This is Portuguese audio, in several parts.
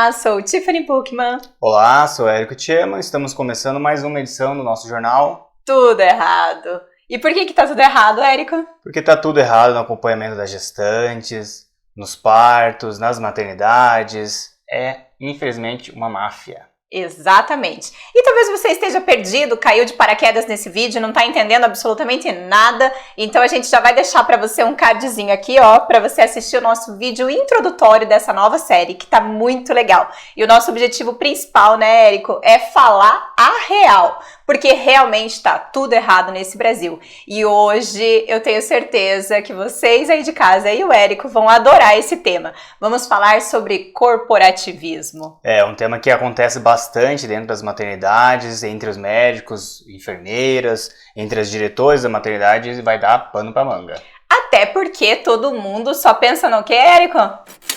Olá, sou Tiffany Buchmann. Olá, sou Érico Tcheman. Estamos começando mais uma edição do nosso jornal Tudo Errado. E por que tá tudo errado, Érico? Porque tá tudo errado no acompanhamento das gestantes, nos partos, nas maternidades. É, infelizmente, uma máfia. Exatamente. E talvez você esteja perdido, caiu de paraquedas nesse vídeo, não tá entendendo absolutamente nada. Então a gente já vai deixar para você um cardzinho aqui, ó, para você assistir o nosso vídeo introdutório dessa nova série, que tá muito legal. E o nosso objetivo principal, né, Érico, é falar a real, porque realmente tá tudo errado nesse Brasil. E hoje eu tenho certeza que vocês aí de casa e o Érico vão adorar esse tema. Vamos falar sobre corporativismo. É um tema que acontece bastante dentro das maternidades, entre os médicos, enfermeiras, entre as diretoras da maternidade, e vai dar pano pra manga. Até porque todo mundo só pensa no que, Érico?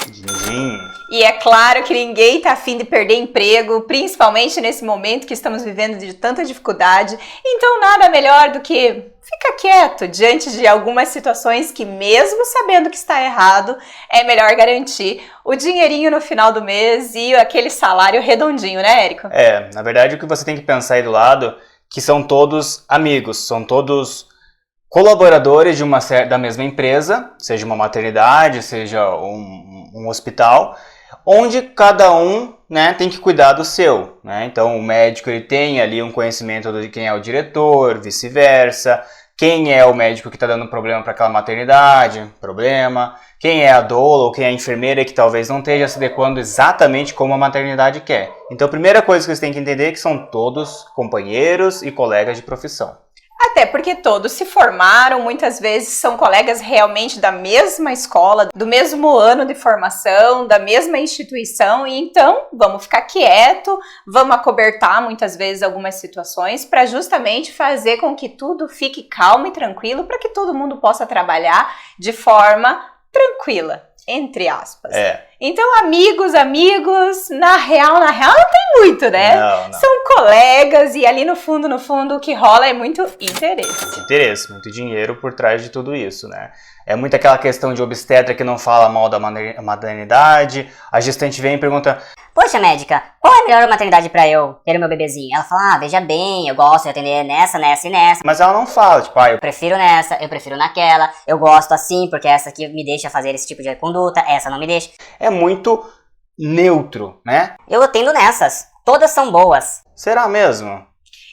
Din-din. E é claro que ninguém tá afim de perder emprego, principalmente nesse momento que estamos vivendo de tanta dificuldade. Então nada melhor do que ficar quieto diante de algumas situações que, mesmo sabendo que está errado, é melhor garantir o dinheirinho no final do mês e aquele salário redondinho, né, Érico? É, na verdade o que você tem que pensar aí do lado, que são todos amigos, são todos colaboradores da mesma empresa, seja uma maternidade, seja um hospital, onde cada um, né, tem que cuidar do seu, né? Então o médico ele tem ali um conhecimento de quem é o diretor, vice-versa, quem é o médico que está dando problema para aquela maternidade, problema, quem é a doula ou quem é a enfermeira que talvez não esteja se adequando exatamente como a maternidade quer. Então a primeira coisa que vocês têm que entender é que são todos companheiros e colegas de profissão. Até porque todos se formaram, muitas vezes são colegas realmente da mesma escola, do mesmo ano de formação, da mesma instituição, e então vamos ficar quieto, vamos acobertar muitas vezes algumas situações para justamente fazer com que tudo fique calmo e tranquilo, para que todo mundo possa trabalhar de forma tranquila, entre aspas. Então, amigos, na real não tem muito, né? Não. São colegas e ali no fundo, o que rola é muito interesse. Interesse, muito dinheiro por trás de tudo isso, né? É muito aquela questão de obstetra que não fala mal da maternidade, a gestante vem e pergunta: poxa, médica, qual é a melhor maternidade pra eu ter o meu bebezinho? Ela fala, veja bem, eu gosto de atender nessa e nessa. Mas ela não fala, tipo, eu prefiro nessa, eu prefiro naquela, eu gosto assim, porque essa aqui me deixa fazer esse tipo de conduta, essa não me deixa. É muito neutro, né? Eu atendo nessas, todas são boas. Será mesmo?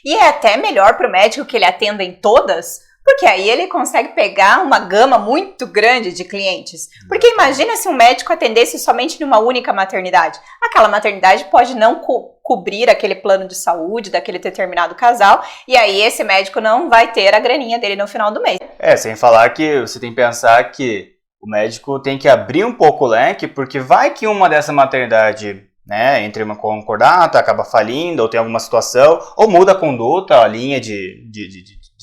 E é até melhor pro médico que ele atenda em todas, porque aí ele consegue pegar uma gama muito grande de clientes. Porque imagina se um médico atendesse somente numa única maternidade. Aquela maternidade pode não cobrir aquele plano de saúde daquele determinado casal, e aí esse médico não vai ter a graninha dele no final do mês. Sem falar que você tem que pensar que o médico tem que abrir um pouco o leque, porque vai que uma dessa maternidade, né, entre uma concordata, acaba falindo, ou tem alguma situação, ou muda a conduta, a linha de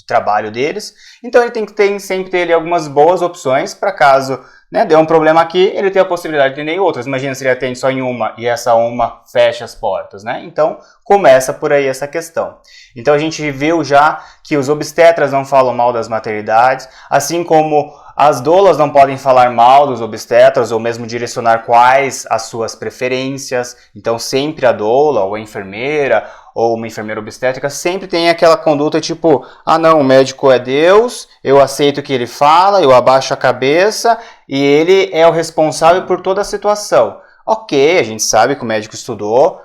trabalho deles. Então ele tem que sempre ter ali algumas boas opções para caso, né, dê um problema aqui, ele tem a possibilidade de atender em outras. Imagina se ele atende só em uma e essa uma fecha as portas, né? Então começa por aí essa questão. Então a gente viu já que os obstetras não falam mal das maternidades, assim como as doulas não podem falar mal dos obstetras ou mesmo direcionar quais as suas preferências. Então sempre a doula ou a enfermeira ou uma enfermeira obstétrica sempre tem aquela conduta tipo, não, o médico é Deus, eu aceito o que ele fala, eu abaixo a cabeça e ele é o responsável por toda a situação. Ok, a gente sabe que o médico estudou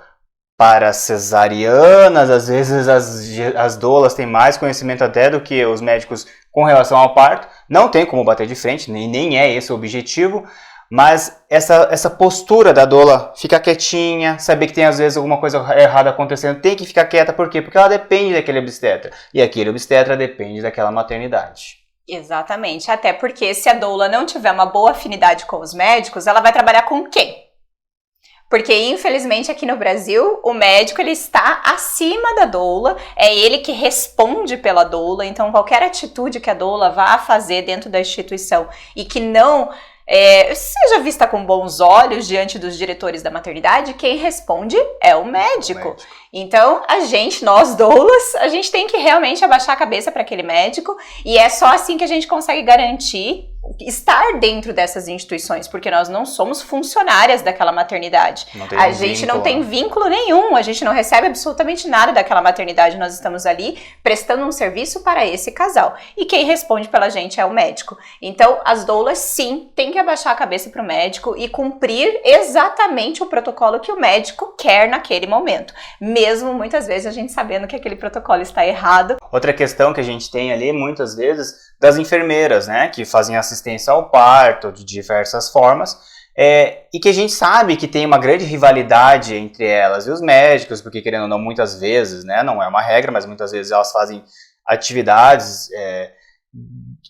para cesarianas, às vezes as doulas têm mais conhecimento até do que os médicos com relação ao parto, não tem como bater de frente, nem é esse o objetivo, mas essa postura da doula, ficar quietinha, saber que tem às vezes alguma coisa errada acontecendo, tem que ficar quieta, por quê? Porque ela depende daquele obstetra, e aquele obstetra depende daquela maternidade. Exatamente, até porque se a doula não tiver uma boa afinidade com os médicos, ela vai trabalhar com quem? Porque, infelizmente, aqui no Brasil, o médico ele está acima da doula, é ele que responde pela doula, então qualquer atitude que a doula vá fazer dentro da instituição e que não seja vista com bons olhos diante dos diretores da maternidade, quem responde é o médico. Então, nós doulas, a gente tem que realmente abaixar a cabeça para aquele médico, e é só assim que a gente consegue garantir estar dentro dessas instituições, porque nós não somos funcionárias daquela maternidade. A gente não tem vínculo nenhum, a gente não recebe absolutamente nada daquela maternidade, nós estamos ali prestando um serviço para esse casal. E quem responde pela gente é o médico. Então, as doulas, sim, têm que abaixar a cabeça para o médico e cumprir exatamente o protocolo que o médico quer naquele momento. Mesmo, muitas vezes, a gente sabendo que aquele protocolo está errado. Outra questão que a gente tem ali, muitas vezes, das enfermeiras, né, que fazem assistência ao parto de diversas formas, e que a gente sabe que tem uma grande rivalidade entre elas e os médicos, porque querendo ou não, muitas vezes, né, não é uma regra, mas muitas vezes elas fazem atividades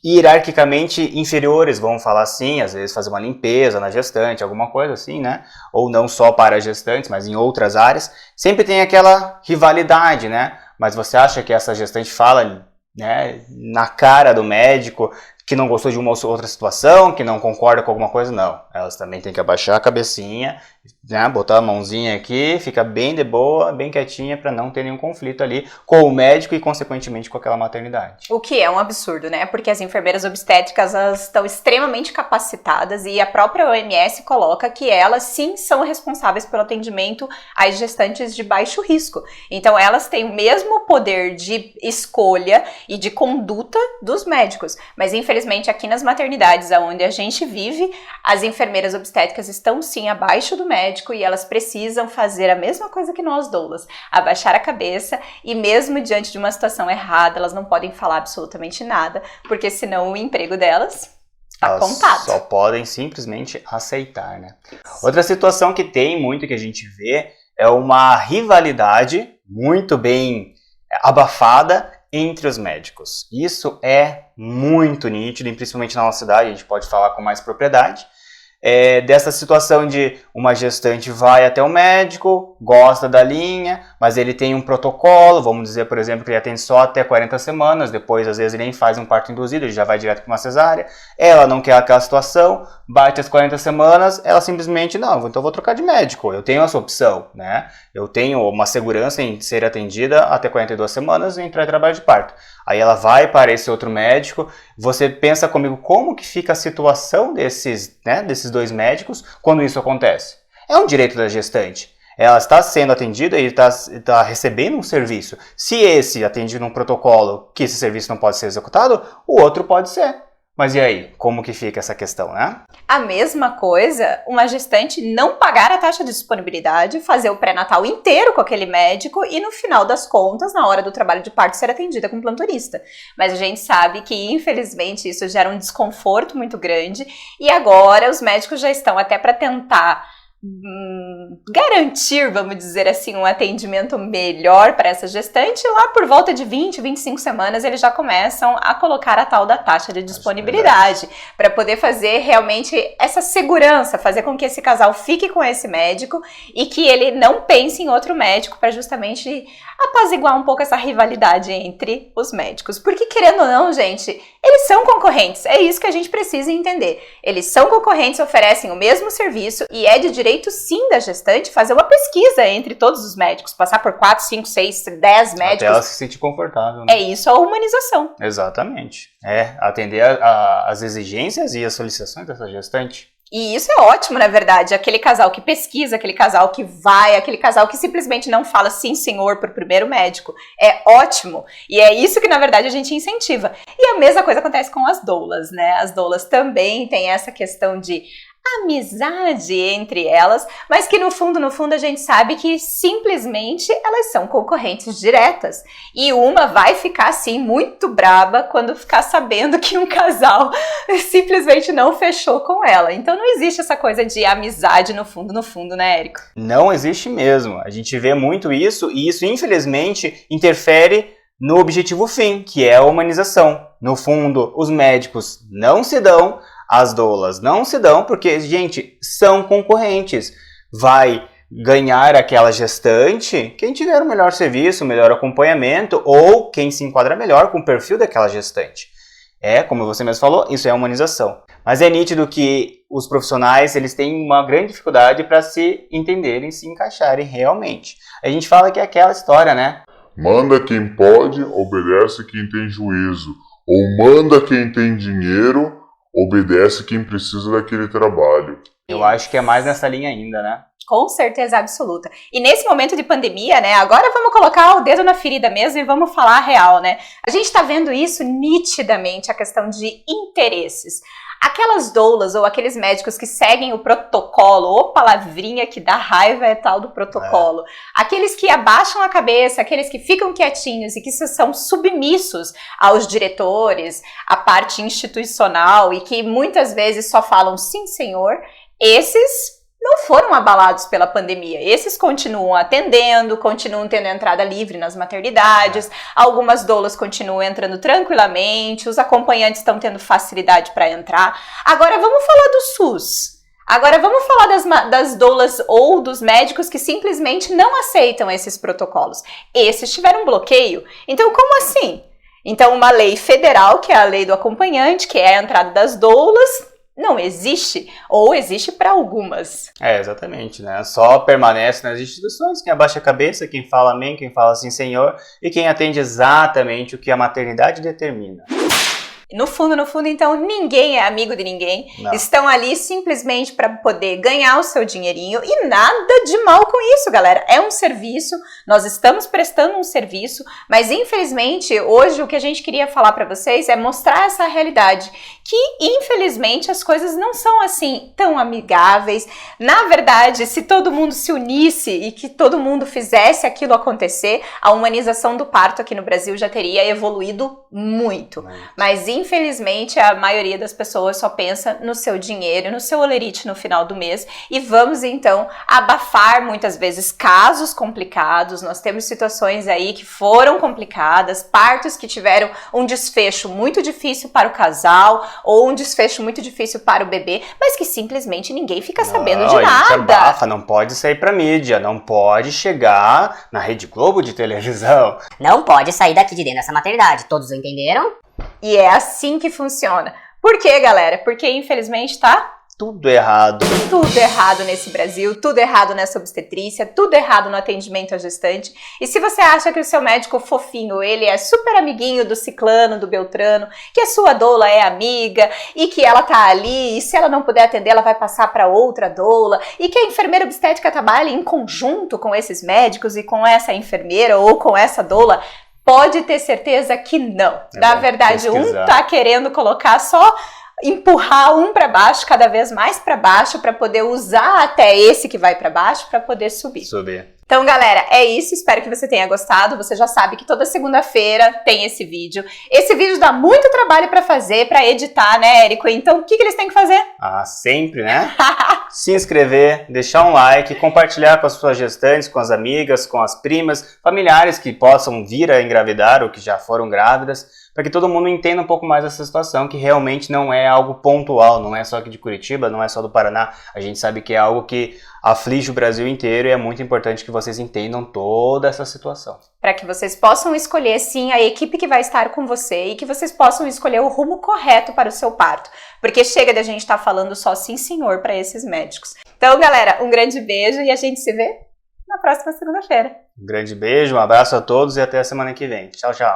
hierarquicamente inferiores, vamos falar assim, às vezes fazer uma limpeza na gestante, alguma coisa assim, né, ou não só para gestantes, mas em outras áreas, sempre tem aquela rivalidade, né, mas você acha que essa gestante fala, né, na cara do médico que não gostou de uma ou outra situação, que não concorda com alguma coisa? Não, elas também têm que abaixar a cabecinha, né, botar a mãozinha aqui, fica bem de boa, bem quietinha, para não ter nenhum conflito ali com o médico e consequentemente com aquela maternidade. O que é um absurdo, né? Porque as enfermeiras obstétricas, elas estão extremamente capacitadas e a própria OMS coloca que elas sim são responsáveis pelo atendimento às gestantes de baixo risco. Então elas têm o mesmo poder de escolha e de conduta dos médicos, mas infelizmente aqui nas maternidades onde a gente vive, as enfermeiras obstétricas estão sim abaixo do médico e elas precisam fazer a mesma coisa que nós doulas, abaixar a cabeça e mesmo diante de uma situação errada, elas não podem falar absolutamente nada, porque senão o emprego delas está contado. Só podem simplesmente aceitar, né? Outra situação que tem muito que a gente vê é uma rivalidade muito bem abafada entre os médicos. Isso é muito nítido, e principalmente na nossa cidade, a gente pode falar com mais propriedade. Dessa situação de uma gestante vai até o médico, gosta da linha, mas ele tem um protocolo, vamos dizer, por exemplo, que ele atende só até 40 semanas, depois às vezes ele nem faz um parto induzido, ele já vai direto para uma cesárea, ela não quer aquela situação, bate as 40 semanas, ela simplesmente, não, então eu vou trocar de médico, eu tenho essa opção, né? Eu tenho uma segurança em ser atendida até 42 semanas e entrar em trabalho de parto. Aí ela vai para esse outro médico, você pensa comigo como que fica a situação desses dois médicos quando isso acontece. É um direito da gestante. Ela está sendo atendida e está recebendo um serviço. Se esse atende num protocolo que esse serviço não pode ser executado, o outro pode ser. Mas e aí, como que fica essa questão, né? A mesma coisa, uma gestante não pagar a taxa de disponibilidade, fazer o pré-natal inteiro com aquele médico e no final das contas, na hora do trabalho de parto, ser atendida com um plantonista. Mas a gente sabe que, infelizmente, isso gera um desconforto muito grande e agora os médicos já estão até para tentar garantir, vamos dizer assim, um atendimento melhor para essa gestante, lá por volta de 20, 25 semanas eles já começam a colocar a tal da taxa de disponibilidade para poder fazer realmente essa segurança, fazer com que esse casal fique com esse médico e que ele não pense em outro médico para justamente apaziguar um pouco essa rivalidade entre os médicos. Porque querendo ou não, gente, eles são concorrentes, é isso que a gente precisa entender. Eles são concorrentes, oferecem o mesmo serviço e é de direito sim da gestante fazer uma pesquisa entre todos os médicos, passar por 4, 5, 6, 10 médicos. Até ela se sentir confortável. Né? É isso a humanização. Exatamente. Atender as exigências e as solicitações dessa gestante. E isso é ótimo, na verdade, aquele casal que pesquisa, aquele casal que vai, aquele casal que simplesmente não fala sim, senhor, para o primeiro médico, é ótimo. E é isso que, na verdade, a gente incentiva. E a mesma coisa acontece com as doulas, né? As doulas também têm essa questão de amizade entre elas, mas que no fundo a gente sabe que simplesmente elas são concorrentes diretas. E uma vai ficar assim muito braba quando ficar sabendo que um casal simplesmente não fechou com ela. Então não existe essa coisa de amizade no fundo, né, Érico? Não existe mesmo. A gente vê muito isso e isso infelizmente interfere no objetivo fim, que é a humanização. No fundo, os médicos não se dão, as doulas não se dão, porque, gente, são concorrentes. Vai ganhar aquela gestante quem tiver o melhor serviço, o melhor acompanhamento, ou quem se enquadra melhor com o perfil daquela gestante. Como você mesmo falou, isso é humanização. Mas é nítido que os profissionais eles têm uma grande dificuldade para se entenderem, se encaixarem realmente. A gente fala que é aquela história, né? Manda quem pode, obedece quem tem juízo. Ou manda quem tem dinheiro, obedece quem precisa daquele trabalho. Eu acho que é mais nessa linha ainda, né? Com certeza absoluta. E nesse momento de pandemia, né, agora vamos colocar o dedo na ferida mesmo e vamos falar a real, né? A gente tá vendo isso nitidamente, a questão de interesses. Aquelas doulas ou aqueles médicos que seguem o protocolo, ou palavrinha que dá raiva é tal do protocolo. Aqueles que abaixam a cabeça, aqueles que ficam quietinhos e que são submissos aos diretores, à parte institucional e que muitas vezes só falam sim, senhor, esses não foram abalados pela pandemia. Esses continuam atendendo, continuam tendo entrada livre nas maternidades, algumas doulas continuam entrando tranquilamente, os acompanhantes estão tendo facilidade para entrar. Agora vamos falar do SUS. Agora vamos falar das doulas ou dos médicos que simplesmente não aceitam esses protocolos. Esses tiveram bloqueio. Então como assim? Então uma lei federal, que é a lei do acompanhante, que é a entrada das doulas, não existe, ou existe para algumas. Exatamente, né? Só permanece nas instituições quem abaixa a cabeça, quem fala amém, quem fala sim, senhor, e quem atende exatamente o que a maternidade determina. No fundo, então, ninguém é amigo de ninguém. Não. Estão ali simplesmente para poder ganhar o seu dinheirinho e nada de mal com isso, galera. É um serviço, nós estamos prestando um serviço, mas infelizmente, hoje o que a gente queria falar para vocês é mostrar essa realidade, que infelizmente as coisas não são assim tão amigáveis. Na verdade, se todo mundo se unisse e que todo mundo fizesse aquilo acontecer, a humanização do parto aqui no Brasil já teria evoluído muito. Mas infelizmente a maioria das pessoas só pensa no seu dinheiro, no seu olerite no final do mês, e vamos então abafar muitas vezes casos complicados. Nós temos situações aí que foram complicadas, partos que tiveram um desfecho muito difícil para o casal ou um desfecho muito difícil para o bebê, mas que simplesmente ninguém fica sabendo de A gente nada. abafa, não pode sair pra mídia, não pode chegar na Rede Globo de televisão. Não pode sair daqui de dentro dessa maternidade. Todos entenderam? E é assim que funciona. Por quê, galera? Porque infelizmente tá Tudo errado. tudo errado nesse Brasil, tudo errado nessa obstetrícia, tudo errado no atendimento à gestante. E se você acha que o seu médico fofinho, ele é super amiguinho do ciclano, do beltrano, que a sua doula é amiga e que ela tá ali e se ela não puder atender, ela vai passar para outra doula e que a enfermeira obstétrica trabalha em conjunto com esses médicos e com essa enfermeira ou com essa doula, pode ter certeza que não. Na verdade, pesquisar. um tá querendo colocar só empurrar um para baixo, cada vez mais para baixo, para poder usar até esse que vai para baixo para poder subir. Então, galera, é isso. Espero que você tenha gostado. Você já sabe que toda segunda-feira tem esse vídeo. Esse vídeo dá muito trabalho para fazer, para editar, né, Érico? Então, o que eles têm que fazer? Ah, sempre, né? Se inscrever, deixar um like, compartilhar com as suas gestantes, com as amigas, com as primas, familiares que possam vir a engravidar ou que já foram grávidas, para que todo mundo entenda um pouco mais essa situação, que realmente não é algo pontual, não é só aqui de Curitiba, não é só do Paraná. A gente sabe que é algo que aflige o Brasil inteiro e é muito importante que vocês entendam toda essa situação. Para que vocês possam escolher, sim, a equipe que vai estar com você e que vocês possam escolher o rumo correto para o seu parto. Porque chega de a gente estar falando só sim, senhor, para esses médicos. Então, galera, um grande beijo e a gente se vê na próxima segunda-feira. Um grande beijo, um abraço a todos e até a semana que vem. Tchau, tchau.